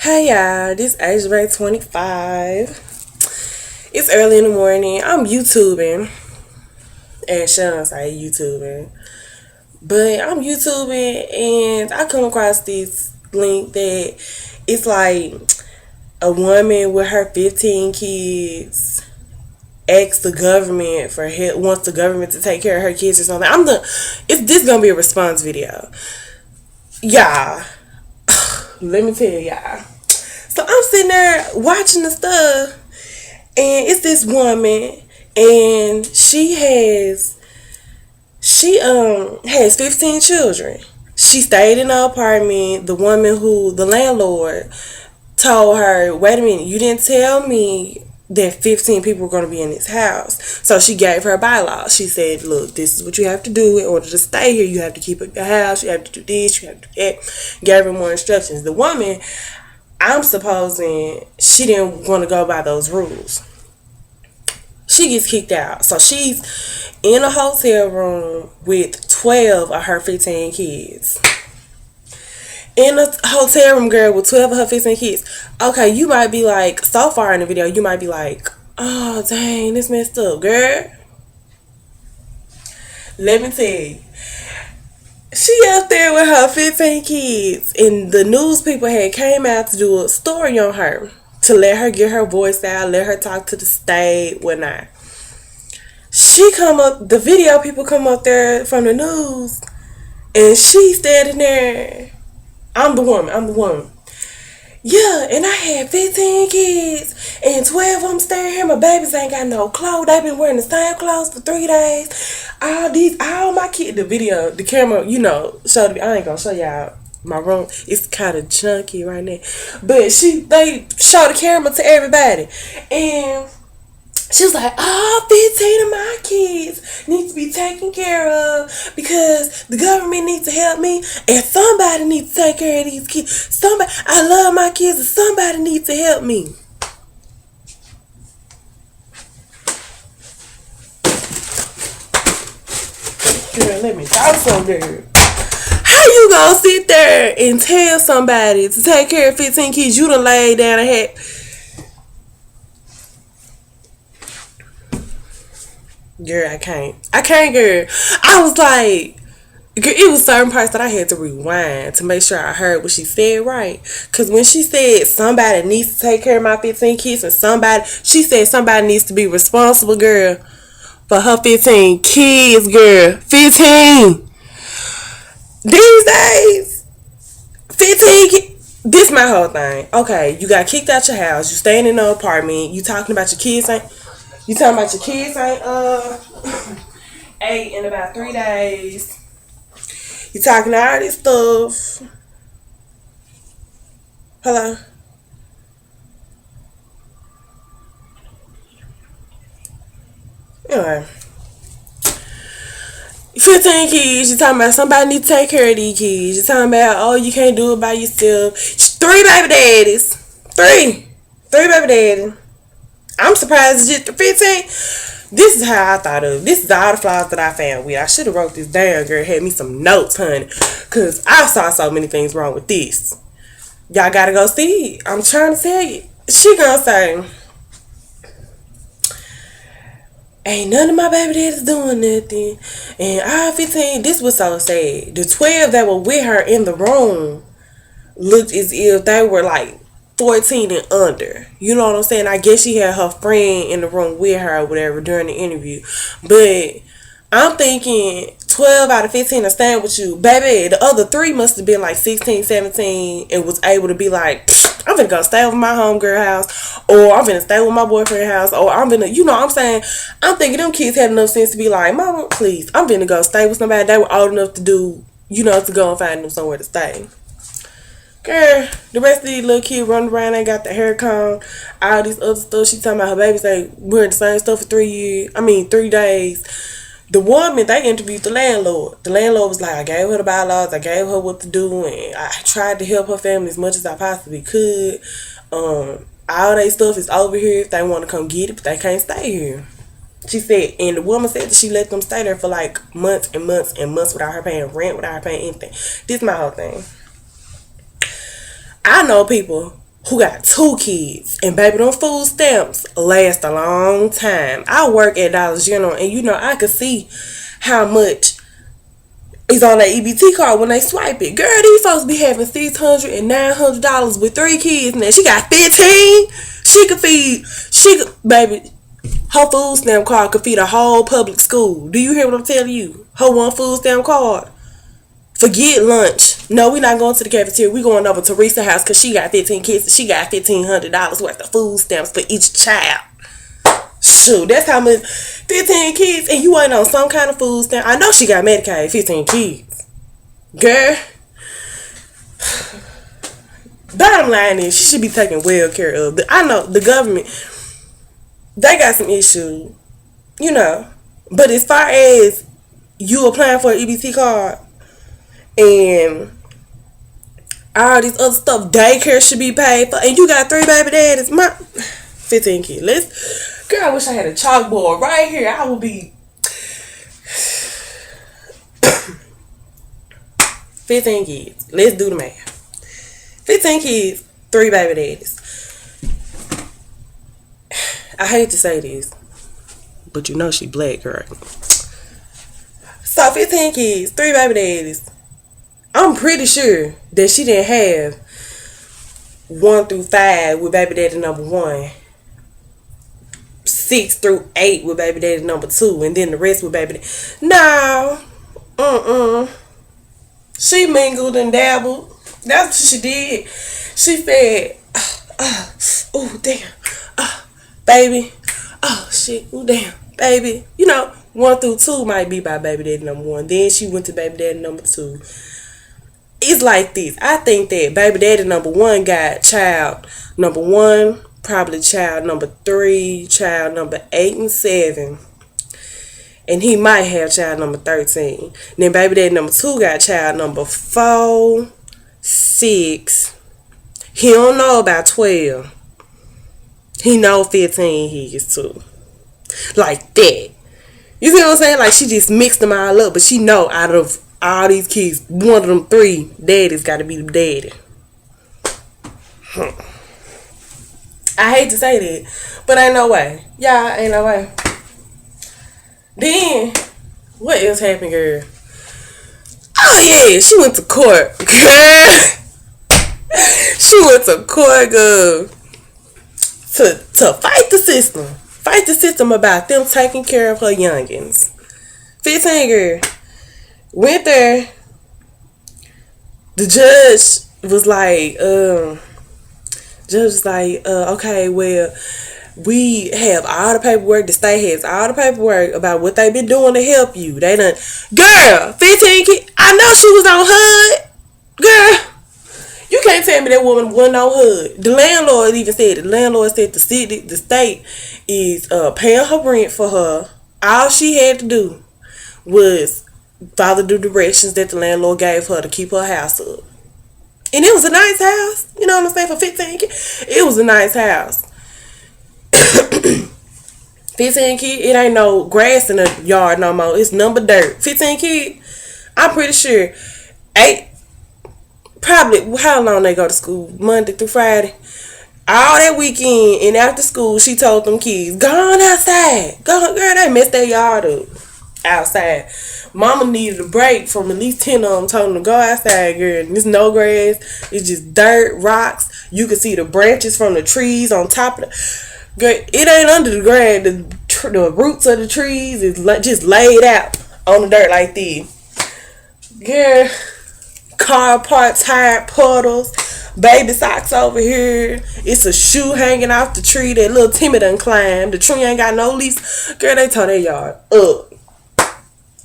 Hey y'all, this Age Rate 25. It's early in the morning. I'm YouTubing. And Sean say YouTubing. But I'm YouTubing and I come across this link that it's like a woman with her 15 kids asks the government for help, wants the government to take care of her kids or something. This gonna be a response video. Y'all, let me tell y'all. So I'm sitting there watching the stuff, and it's this woman, and she has 15 children. She stayed in an apartment. The landlord told her, "Wait a minute, you didn't tell me that 15 people were going to be in this house." So she gave her bylaws. She said, "Look, this is what you have to do in order to stay here. You have to keep up your house. You have to do this. You have to do that." Gave her more instructions. The woman, I'm supposing she didn't want to go by those rules. She gets kicked out. So she's in a hotel room with 12 of her 15 kids. In a hotel room, girl, with 12 of her 15 kids. Okay, you might be like, so far in the video, you might be like, "Oh, dang, this messed up, girl." Let me tell you. She up there with her 15 kids, and the news people had came out to do a story on her, to let her get her voice out, let her talk to the state, whatnot. The video people come up there from the news, and she standing there. I'm the woman. "Yeah, and I had 15 kids, and 12 of them staying here. My babies ain't got no clothes. They been wearing the same clothes for 3 days. All my kids." The camera, showed me. I ain't gonna show y'all my room. It's kind of chunky right now, but they show the camera to everybody, and she was like, "All 15 of my kids need to be taken care of because the government needs to help me, and somebody needs to take care of these kids. I love my kids, and somebody needs to help me." Girl, let me talk some, girl. How you gonna sit there and tell somebody to take care of 15 kids you done laid down and had? Girl, I can't, girl. I was like, girl, it was certain parts that I had to rewind to make sure I heard what she said right. Because when she said somebody needs to take care of my 15 kids, and she said somebody needs to be responsible, girl, for her 15 kids, girl. 15. These days, 15 kids. This my whole thing. Okay, you got kicked out your house. You staying in an apartment. You talking about your kids ain't ate in about 3 days. You talking all this stuff. Hello? Anyway. 15 kids. You talking about somebody need to take care of these kids. You talking about, oh, you can't do it by yourself. 3 baby daddies. 3 baby daddies. I'm surprised it's just 15. This is how I thought of it. This is all the flaws that I found with. I should have wrote this down, girl. Had me some notes, honey. Because I saw so many things wrong with this. Y'all gotta go see it. I'm trying to tell you. She gonna say, "Ain't none of my baby daddies doing nothing." And all 15, this was so sad. The 12 that were with her in the room looked as if they were like 14 and under. You know what I'm saying? I guess she had her friend in the room with her or whatever during the interview. But I'm thinking 12 out of 15 are staying with you. Baby, the other 3 must have been like 16, 17 and was able to be like, "I'm finna go stay over my homegirl house," or "I'm finna stay with my boyfriend's house," or "I'm finna," you know what I'm saying? I'm thinking them kids had enough sense to be like, "Mama, please, I'm finna go stay with somebody." They were old enough to do, to go and find them somewhere to stay. Girl, the rest of these little kids running around, they got the hair comb, all this other stuff. She talking about her babies ain't wearing the same stuff for 3 days. The woman, they interviewed the landlord. The landlord was like, "I gave her the bylaws, I gave her what to do, and I tried to help her family as much as I possibly could. All their stuff is over here if they want to come get it, but they can't stay here." She said, and the woman said that she let them stay there for like months and months and months without her paying rent, without her paying anything. This is my whole thing. I know people who got 2 kids. And baby, them food stamps last a long time. I work at Dollar General, and you know, I could see how much is on that EBT card when they swipe it. Girl, these folks be having $600 and $900 with 3 kids. Now she got 15. Baby, her food stamp card could feed a whole public school. Do you hear what I'm telling you? Her one food stamp card. Forget lunch. No, we're not going to the cafeteria. We're going over to Teresa's house because she got 15 kids. She got $1,500 worth of food stamps for each child. Shoot, that's how much. 15 kids, and you ain't on some kind of food stamp. I know she got Medicaid. 15 kids. Girl. Bottom line is, she should be taken well care of. I know the government, they got some issues, you know. But as far as you applying for an EBT card and all this other stuff, daycare should be paid for, and you got 3 baby daddies, 15 kids. Girl, I wish I had a chalkboard right here. I would be 15 kids. Let's do the math. 15 kids, 3 baby daddies. I hate to say this, but you know she black, girl. So 15 kids, 3 baby daddies. I'm pretty sure that she didn't have 1 through 5 with baby daddy number 1, 6 through 8 with baby daddy number 2, and then the rest with baby daddy. No, she mingled and dabbled. That's what she did. She said, oh damn, baby, oh shit, oh damn, baby. You know, 1 through 2 might be by baby daddy number 1. Then she went to baby daddy number 2. It's like this. I think that baby daddy number 1 got child number 1, probably child number 3, child number 8 and 7. And he might have child number 13. Then baby daddy number 2 got child number 4, 6. He don't know about 12. He know 15 he is too. Like that. You see what I'm saying? Like she just mixed them all up. But she know out of all these kids, one of them 3 daddies got to be the daddy. I hate to say that, but ain't no way. Y'all, ain't no way. Then, what else happened, girl? Oh, yeah, she went to court. Girl. She went to court, girl. To fight the system. Fight the system about them taking care of her youngins. 15, girl. Went there. The judge was like, okay, well, we have all the paperwork. The state has all the paperwork about what they've been doing to help you. They done, girl, 15 kids. I know she was on HUD. Girl, you can't tell me that woman wasn't on HUD. The landlord even said it. The landlord said the state is paying her rent for her. All she had to do was follow the directions that the landlord gave her to keep her house up. And it was a nice house. You know what I'm saying? For 15 kids. It was a nice house. 15 kids, it ain't no grass in the yard no more. It's nothing but dirt. 15 kids, I'm pretty sure 8, probably, how long they go to school? Monday through Friday. All that weekend and after school, she told them kids, go on outside. Girl, they messed their yard up outside. Mama needed a break from at least 10 of them. Told them to go outside, girl. There's no grass. It's just dirt, rocks. You can see the branches from the trees on top of the... Girl, it ain't under the ground. The roots of the trees is just laid out on the dirt like this. Girl, car parts, tire puddles, baby socks over here. It's a shoe hanging off the tree that little Timmy done climbed. The tree ain't got no leaves. Girl, they tore their yard up.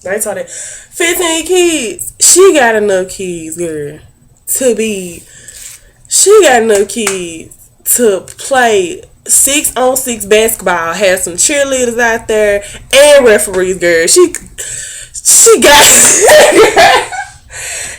They tore that. 15 kids. She got enough kids, girl, to be... She got enough kids to play 6-on-6 basketball, have some cheerleaders out there and referees, girl. She got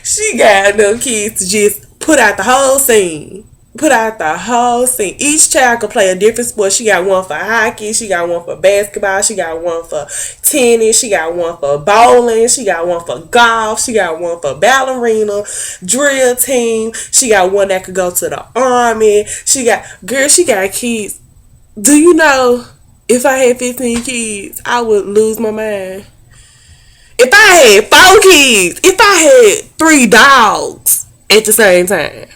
she got enough kids to just put out the whole scene. Put out the whole scene. Each child could play a different sport. She got one for hockey. She got one for basketball. She got one for tennis. She got one for bowling. She got one for golf. She got one for ballerina, drill team. She got one that could go to the army. She got kids. Do you know if I had 15 kids, I would lose my mind. If I had 4 kids, if I had 3 dogs at the same time.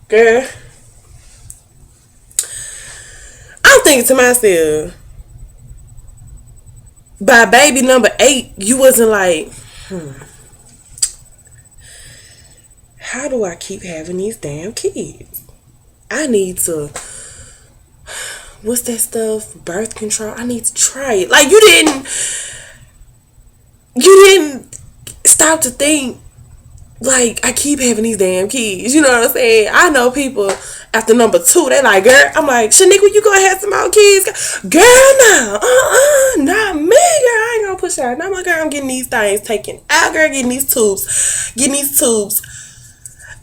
Girl, I'm thinking to myself, by baby number 8, you wasn't like, how do I keep having these damn kids? I need to, what's that stuff? Birth control. I need to try it. Like, you didn't stop to think, like, I keep having these damn kids. You know what I'm saying? I know people after number 2, they like, girl, I'm like, Shaniqua, you gonna have some more kids? Girl, no. Not me, girl. I ain't gonna push out. No, my girl, I'm getting these things taken out, girl. Getting these tubes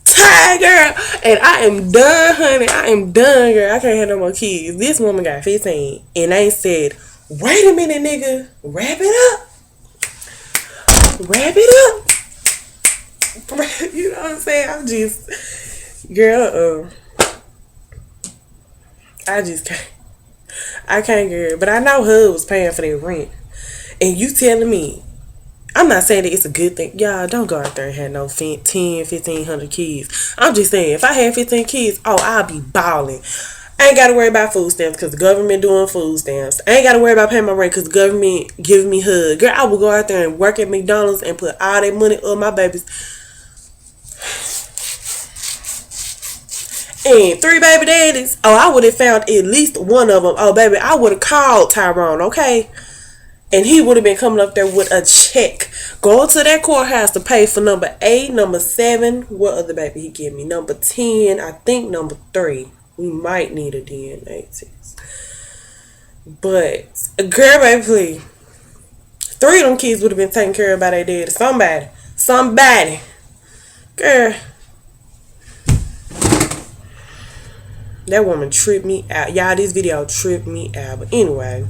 tied, girl. And I am done, honey. I am done, girl. I can't have no more kids. This woman got 15 and they said, wait a minute, nigga. Wrap it up. Wrap it up. You know what I'm saying? I'm just, girl, I just can't. I can't, girl. But I know HUD was paying for their rent. And you telling me, I'm not saying that it's a good thing. Y'all, don't go out there and have no 10, 1,500 kids. I'm just saying, if I had 15 kids, oh, I'll be balling. I ain't got to worry about food stamps because the government doing food stamps. I ain't got to worry about paying my rent because the government giving me HUD. Girl, I will go out there and work at McDonald's and put all that money on my babies. And 3 baby daddies. Oh, I would have found at least one of them. Oh, baby, I would have called Tyrone, okay? And he would have been coming up there with a check. Going to that courthouse to pay for number 8, number 7. What other baby he give me? Number 10. I think number 3. We might need a DNA test. But, girl, baby, please. 3 of them kids would have been taken care of by their daddy. Somebody. Girl. That woman tripped me out. Y'all, this video tripped me out. But anyway,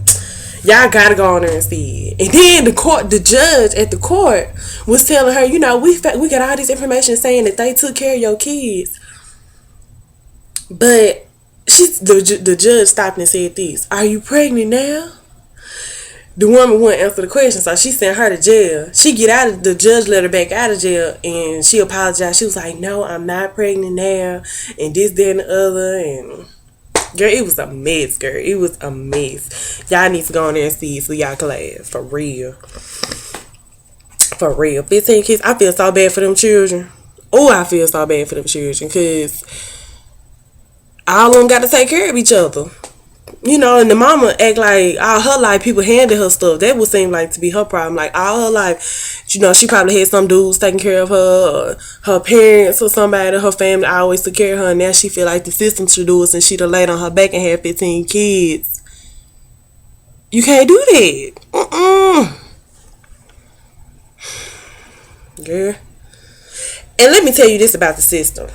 y'all gotta go on there and see it. And then the judge at the court was telling her, you know, we got all this information saying that they took care of your kids. But the judge stopped and said this: are you pregnant now? The woman wouldn't answer the question, so she sent her to jail. She get out of the judge let her back out of jail, and she apologized. She was like, "No, I'm not pregnant now," and this, that, and the other. And girl, it was a mess. Girl, it was a mess. Y'all need to go on there and see it so y'all can laugh for real. For real, 15 kids. I feel so bad for them children. Oh, I feel so bad for them children because all of them got to take care of each other. You know, and the mama act like all her life people handed her stuff. That would seem like to be her problem. Like all her life, you know, she probably had some dudes taking care of her, or her parents or somebody, her family always took care of her, and now she feel like the system should do it, and she'd have laid on her back and had 15 kids. You can't do that. Girl. And let me tell you this about the system.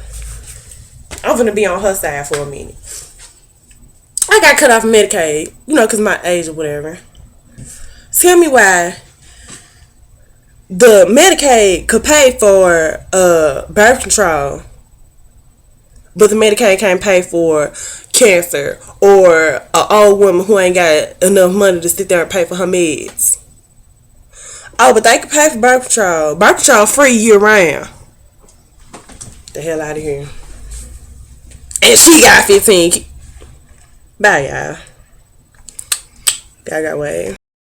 I'm gonna be on her side for a minute. I got cut off of Medicaid, you know, because of my age or whatever. Tell me why the Medicaid could pay for birth control, but the Medicaid can't pay for cancer or an old woman who ain't got enough money to sit there and pay for her meds. Oh, but they can pay for birth control. Birth control free year round. The hell out of here. And she got 15 kids. Bye, y'all. Y'all got way.